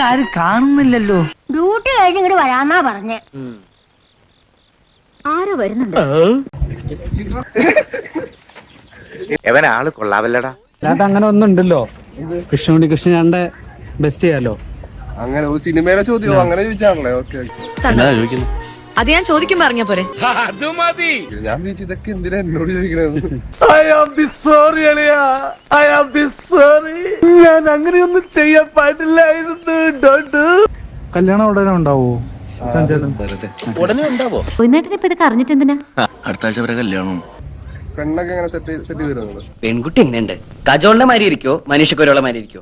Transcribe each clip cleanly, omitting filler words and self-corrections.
ആരും കാണുന്നില്ലല്ലോ. ഡ്യൂട്ടി കഴിഞ്ഞ് ഇങ്ങോട്ട് വരാന്നാ പറഞ്ഞേ. ആരോ വരുന്നുണ്ട്. ആള് കൊള്ളാവല്ലടാ. അങ്ങനെ ഒന്നുണ്ടല്ലോ. കൃഷ്ണൻകുട്ടി കൃഷ്ണന്റെ ബെസ്റ്റ് ചെയ്യാലോ. അങ്ങനെ ഒരു സിനിമയിലെ ചോദ്യമോ അങ്ങനെ ചോദിച്ചാണല്ലേ? ഓക്കെ, അത് ഞാൻ ചോദിക്കുമ്പോ പറഞ്ഞ പോരെ. ഞാൻ ചോദിച്ചു ഇതൊക്കെ എന്തിനാ എന്നോട് ചോദിക്കണത്? ഞാൻ അങ്ങനെയൊന്നും ചെയ്യാൻ പാടില്ലായിരുന്നു. കല്യാണം ഉടനെ ഉണ്ടാവോ? ഉടനെ ഉണ്ടാവോ? ഇപ്പൊ ഇതൊക്കെ അറിഞ്ഞിട്ട് എന്തിനാ? അടുത്ത ആഴ്ച വരെ കല്യാണം. പെണ്ണൊക്കെ എങ്ങനെ സെറ്റ് ചെയ്തിരുന്നത്? പെൺകുട്ടി എങ്ങനെയുണ്ട്? കജോളിന്റെ മാതിരി ഇരിക്കോ മനുഷ്യക്ക് ഒരാളെ മാതിരി ഇരിക്കോ?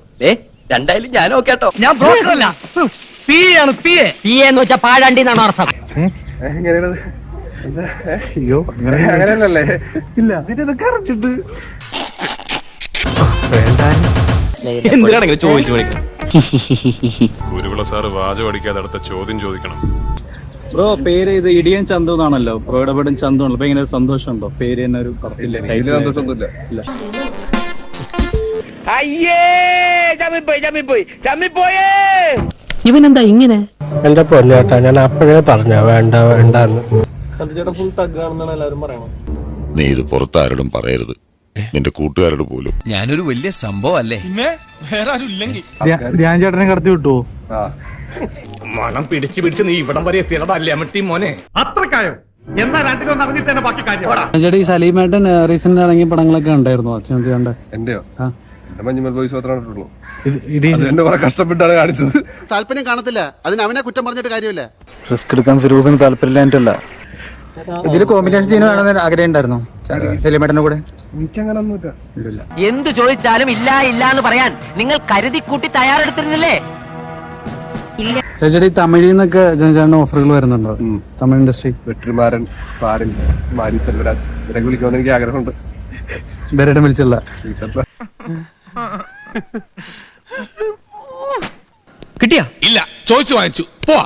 രണ്ടായാലും ഞാൻ ഓക്കേട്ടോ. ഞാൻ ബ്രോക്കറല്ല, പിയാണ്. എന്ന് വെച്ചാ പാഴാണ്ടിന്നാണ് അർത്ഥം. എങ്ങനെയാണത്? അയ്യോ അങ്ങനെയല്ലേ? ഇല്ല, ഇതൊക്കെ അറിഞ്ഞിട്ട് എന്തിനാണെങ്കിലും ചോദിച്ചു മേടിക്കണം. ഗുരുകുല സാറ് വാചം അടിക്കാതെ അടുത്ത ചോദ്യം ചോദിക്കണം. ബ്രോ, പേര് ഇത് ഇടിയൻ ചന്തു എന്നാണല്ലോ. ബ്രോ ഇടപെടും ചന്തു ആണല്ലോ. അപ്പൊ ഇങ്ങനെ ഒരു സന്തോഷം ഉണ്ടോ? പേര് തന്നെ ഒരു സന്തോഷമൊന്നുമില്ല. ഇവനെന്താ ഇങ്ങനെ? എന്റെ പൊന്നേട്ടാ, ഞാൻ അപ്പോഴേ പറഞ്ഞ വേണ്ട വേണ്ടെന്ന്. നീ ഇത് പുറത്താരോടും പറയരുത്, നിന്റെ കൂട്ടുകാരോട് പോലും. ഞാനൊരു വലിയ സംഭവം അല്ലേ? ധ്യാൻ ചേട്ടനെ കടത്തി വിട്ടുവോ? മണം പിടിച്ച് നീ ഇവിടം വരെ എത്തിയതല്ലേ അമ്മട്ടി മോനെ? ധ്യാൻ ചേട്ടാ, ഈ സലീമേട്ടൻ റീസെന്റ് ഇറങ്ങിയ പടങ്ങളൊക്കെ ഉണ്ടായിരുന്നു അച്ഛൻ കണ്ട? എന്റെയോ? മഞ്ഞുമൽ ബോയ്സ് മാത്രമേ കണ്ടിട്ടുള്ളൂ. ഇടി എന്നെ കുറെ കഷ്ടപ്പെട്ടാണ് കാണിച്ചത്. താല്പര്യം കാണത്തില്ല, അതിന് അവനെ കുറ്റം പറഞ്ഞിട്ട് കാര്യമില്ല. റിസ്ക് എടുക്കാൻ ഫിറോസിന് താല്പര്യമില്ലായിട്ടല്ല. ഇതില് കോമ്പിനേഷൻ സീൻ വേണമെന്ന് ആഗ്രഹം ഉണ്ടായിരുന്നോ സലീമേട്ടന്റെ കൂടെ? എനിക്കങ്ങനെ ഒന്നുമില്ല. എന്തു ചോദിച്ചാലും ഇല്ല ഇല്ല എന്ന് പറയാൻ നിങ്ങൾ കരുതി കൂട്ടി തയ്യാറെടുത്തിരുന്നില്ലേ? ചേച്ചി, തമിഴിൽ നിന്നൊക്കെ ചേട്ടന് ഓഫറുകൾ വരുന്നുണ്ടോ? തമിഴ് ഇൻഡസ്ട്രി വെട്രിമാരൻ, പാരൻ, മാരി സെൽവരാജ് ഇവരൊക്കെ വിളിക്കുമെന്ന് എനിക്ക് ആഗ്രഹമുണ്ട്. ഇവരുടെ വിളിച്ചുള്ള കിട്ടിയാ? ഇല്ല, ചോദിച്ചു വാങ്ങിച്ചു. പോവാ.